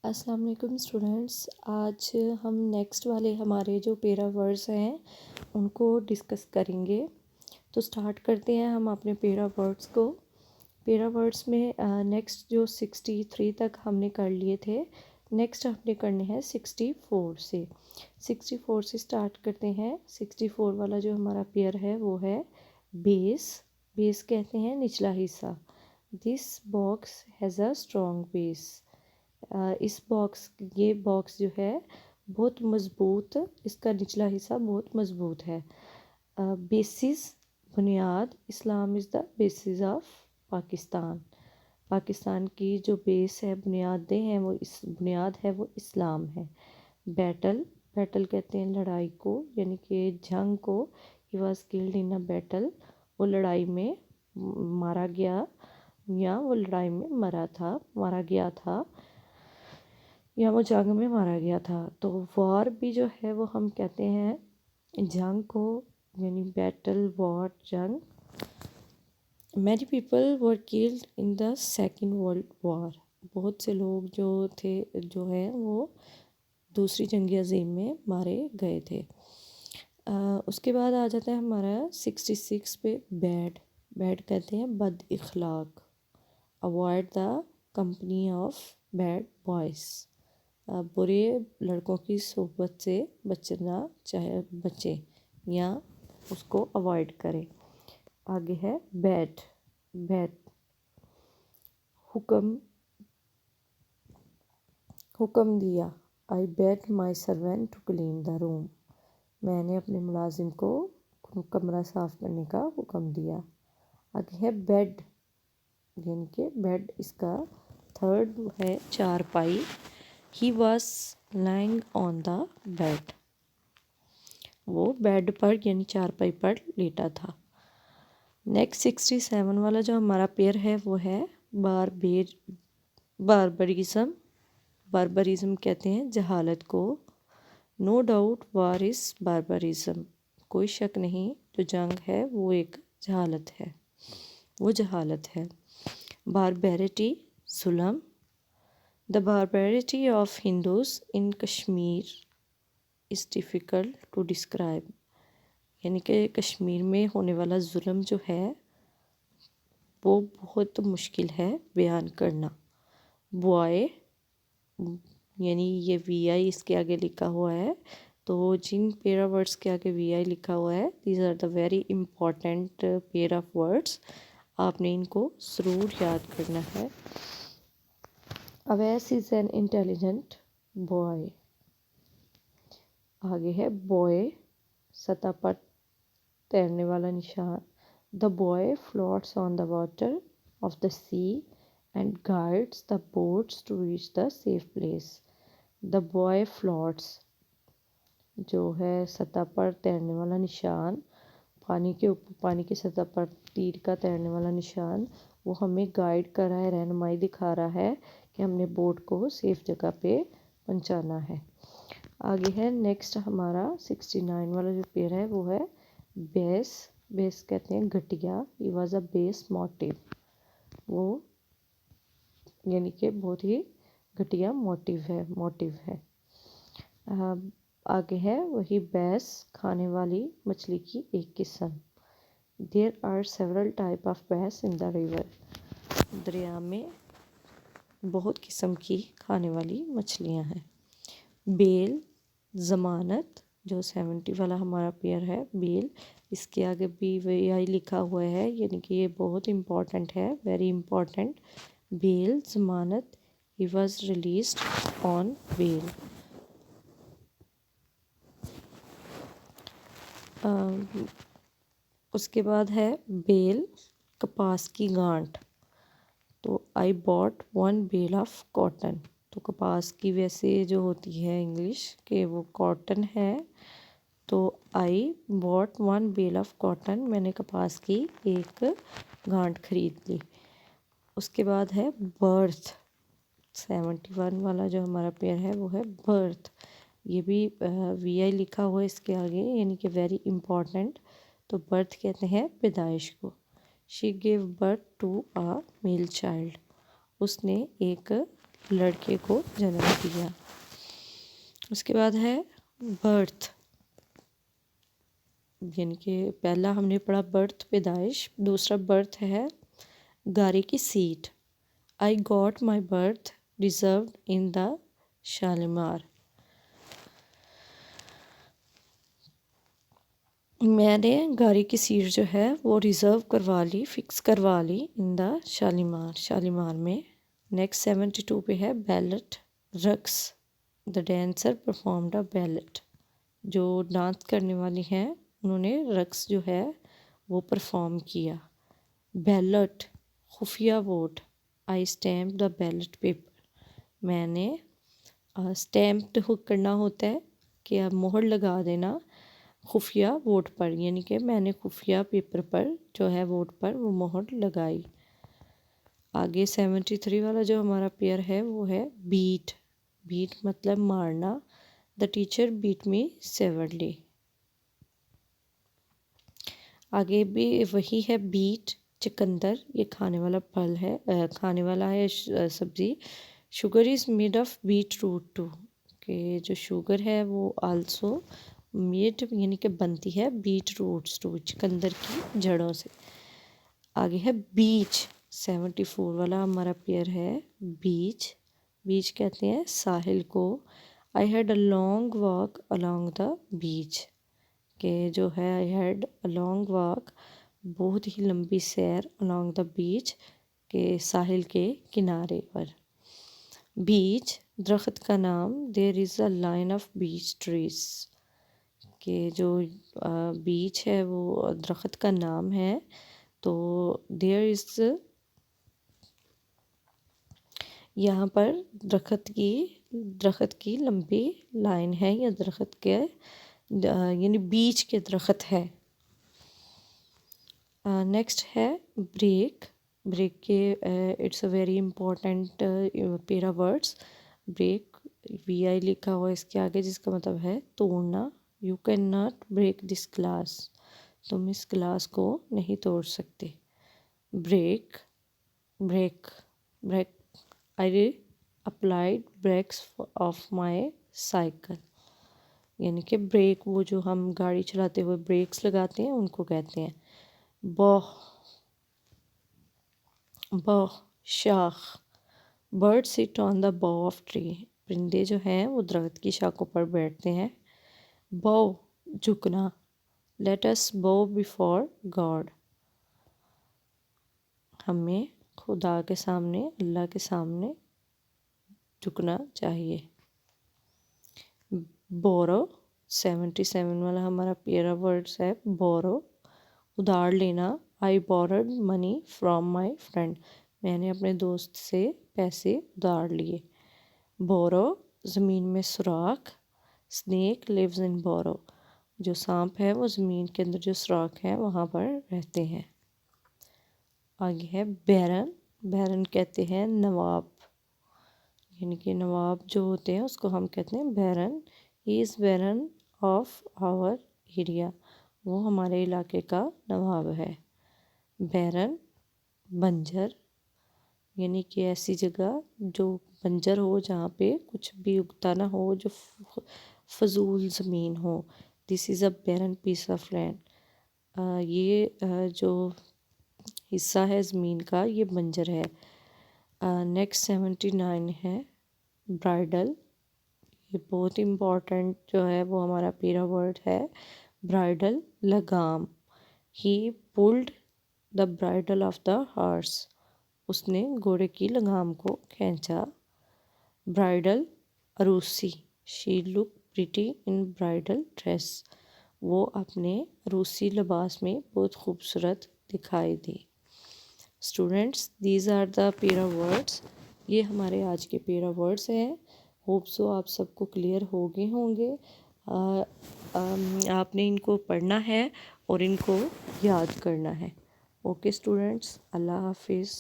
अस्सलाम वालेकुम स्टूडेंट्स। आज हम नेक्स्ट वाले हमारे जो पेरा वर्ड्स हैं उनको डिस्कस करेंगे। तो स्टार्ट करते हैं हम अपने पेरा वर्ड्स को। पेरा वर्ड्स में नेक्स्ट जो 63 तक हमने कर लिए थे, नेक्स्ट हमने करने हैं 64 से। 64 से स्टार्ट करते हैं। 64 वाला जो हमारा पेयर है वो है बेस। बेस कहते हैं निचला हिस्सा। This box has a strong base. ये बॉक्स जो है बहुत मज़बूत, इसका निचला हिस्सा बहुत मज़बूत है। बेसिस बुनियाद, Islam is the basis of Pakistan. Pakistan की जो बेस है, बुनियादें हैं, वो इस बुनियाद है वो इस्लाम है। बैटल, बैटल कहते हैं लड़ाई को, यानी कि जंग को। He was killed in a battle, वो लड़ाई में मारा गया या वो लड़ाई में मारा गया था या वो जंग में मारा गया था। तो वॉर भी जो है वो हम कहते हैं जंग को, यानी बैटल, वॉर, जंग। Many people were killed in the second world war. बहुत से लोग जो थे, जो हैं वो दूसरी जंग अज़ीम में मारे गए थे। उसके बाद आ जाता है हमारा 66 पे बैड। बैड कहते हैं बद इखलाक। Avoid the company of bad boys. बुरे लड़कों की सोबत से बचना चाहे बचे या उसको अवॉइड करें। आगे है बैट। बैट हुक्म, हुक्म दिया। I bade my servant to clean the room. मैंने अपने मुलाजिम को कमरा साफ़ करने का हुक्म दिया। आगे है बेड, यानी कि बेड इसका थर्ड है चारपाई। He was lying on the bed. वो बेड पर यानी चारपाई पर लेटा था। नेक्स्ट 67 वाला जो हमारा पेयर है वो है बारबरिज्म। बारबरिज्म कहते हैं जहालत को। No doubt war is barbarism. कोई शक नहीं, जो जंग है वो एक जहालत है, वो जहालत है। बारबैरिटी जुल्म। The barbarity of Hindus in Kashmir is difficult to describe. यानी कि कश्मीर में होने वाला जुल्म जो है वो बहुत मुश्किल है बयान करना। बॉय, यानी ये VI इसके आगे लिखा हुआ है, तो जिन पेयर ऑफ वर्ड्स के आगे VI लिखा हुआ है, these are the very important pair of words. आपने इनको ज़रूर याद करना है। Awais is an intelligent boy. आगे है बॉय, सतह पर तैरने वाला निशान। The buoy floats on the water of the sea and guides the boats to reach the safe place. The buoy floats जो है सतह पर तैरने वाला निशान, पानी के ऊपर, पानी की सतह पर तीर का तैरने वाला निशान, वो हमें गाइड कर रहा है, रहनुमाई दिखा रहा है कि हमने बोट को सेफ जगह पे पहुंचाना है। आगे है नेक्स्ट हमारा 69 वाला जो पेयर है वो है बेस। बेस कहते हैं घटिया। He was a base motive. वो यानी कि बहुत ही घटिया मोटिव है। आगे है वही बैस, खाने वाली मछली की एक किस्म। There are several type of bass in the river. दरिया में बहुत किस्म की खाने वाली मछलियाँ हैं। बेल, ज़मानत, जो 70 वाला हमारा पेयर है बेल, इसके आगे भी VI लिखा हुआ है, यानी कि ये बहुत इम्पॉर्टेंट है, वेरी इम्पॉर्टेंट। बेल, ज़मानत। He was released on bail. उसके बाद है बेल, कपास की गांठ। तो I bought 1 bale of cotton. तो कपास की वैसे जो होती है इंग्लिश के वो कॉटन है, तो I bought 1 bale of cotton, मैंने कपास की एक गांठ खरीद ली। उसके बाद है बर्थ। 71 वाला जो हमारा पेयर है वो है बर्थ। ये भी VI लिखा हुआ है इसके आगे, यानी कि वेरी इम्पॉर्टेंट। तो बर्थ कहते हैं पैदाइश को। She give birth to a male child. उसने एक लड़के को जन्म दिया। उसके बाद है बर्थ, यानी कि पहला हमने पढ़ा बर्थ पैदाइश, दूसरा बर्थ है गारी की seat. I got my birth reserve in the Shalimar. मैंने गाड़ी की सीट जो है वो रिज़र्व करवा ली, फिक्स करवा ली इन द शालीमार, शालीमार में। नेक्स्ट 72 पे है बैलेट रक्स। The dancer performed a ballet. जो डांस करने वाली हैं उन्होंने रक्स जो है वो परफॉर्म किया। बैलेट खुफिया vote. I stamp the ballot paper. मैंने स्टैम्प्ड करना होता है कि आप मोहर लगा देना खुफिया वोट पर, यानी कि मैंने खुफिया पेपर पर जो है वोट पर वो मोहर लगाई। आगे 73 वाला जो हमारा पेयर है वो है बीट। बीट मतलब मारना। The teacher beat me severely. आगे भी वही है बीट, चुकंदर, ये खाने वाला फल है, खाने वाला है सब्ज़ी। Sugar is made of beetroot too, कि जो शुगर है वो आल्सो मेड यानी कि बनती है बीट रूट्स टू, चुकंदर की जड़ों से। आगे है बीच। 74 वाला हमारा पेयर है बीच। बीच कहते हैं साहिल को। I had a long walk along the beach, के जो है I had a long walk बहुत ही लंबी सैर अलॉन्ग द बीच, के साहिल के किनारे पर। बीच दरख्त का नाम। There is a line of beech trees, के जो बीच है वो दरख्त का नाम है। तो देयर इज़ यहाँ पर दरख्त की लंबी लाइन है या दरख्त के यानी बीच के दरख्त है। नेक्स्ट है ब्रेक। ब्रेक के it's a very important para words. Break VI लिखा हुआ इसके आगे, जिसका मतलब है तोड़ना। You can not break this glass, तुम इस ग्लास को नहीं तोड़ सकते। Break break break. I applied brakes of my cycle, यानी कि ब्रेक वो जो हम गाड़ी चलाते हुए ब्रेक्स लगाते हैं उनको कहते हैं। बॉह बॉह शाख। बर्ड सिट ऑन द बॉ ऑफ ट्री, परिंदे जो हैं वो दरख्त की शाखों पर बैठते हैं। बो झुकना। लेट अस बो बिफोर गॉड, हमें खुदा के सामने, अल्लाह के सामने झुकना चाहिए। बोरो 77 वाला हमारा पेरा वर्ड्स है बोरो, उधार लेना। I borrowed money from my friend, मैंने अपने दोस्त से पैसे उधार लिए। बोरो ज़मीन में सुराख। स्नेक लिव्स इन बोरो, जो सांप है वो ज़मीन के अंदर जो सुराख है वहाँ पर रहते हैं। आगे है बैरन। बैरन कहते हैं नवाब, यानी कि नवाब जो होते हैं उसको हम कहते हैं baron. He is baron of our area, वो हमारे इलाके का नवाब है। बैरन बंजर, यानी कि ऐसी जगह जो बंजर हो, जहाँ पे कुछ भी उगता ना हो, जो फजूल ज़मीन हो। This is a barren piece of land, ये जो हिस्सा है ज़मीन का ये बंजर है। नेक्स्ट 79 है ब्राइडल। ये बहुत इम्पॉर्टेंट जो है वो हमारा पेरा वर्ड है ब्राइडल, लगाम। He pulled the bridle of the horse, उसने घोड़े की लगाम को खींचा। ब्राइडल अरूसी। She look pretty in bridal dress, वो अपने रूसी लिबास में बहुत खूबसूरत दिखाई दी। Students these are the para words, ये हमारे आज के पेरा वर्ड्स हैं। होप सो आप सबको क्लियर हो गए होंगे। आपने इनको पढ़ना है और इनको याद करना है। ओके स्टूडेंट्स, अल्लाह हाफिज़।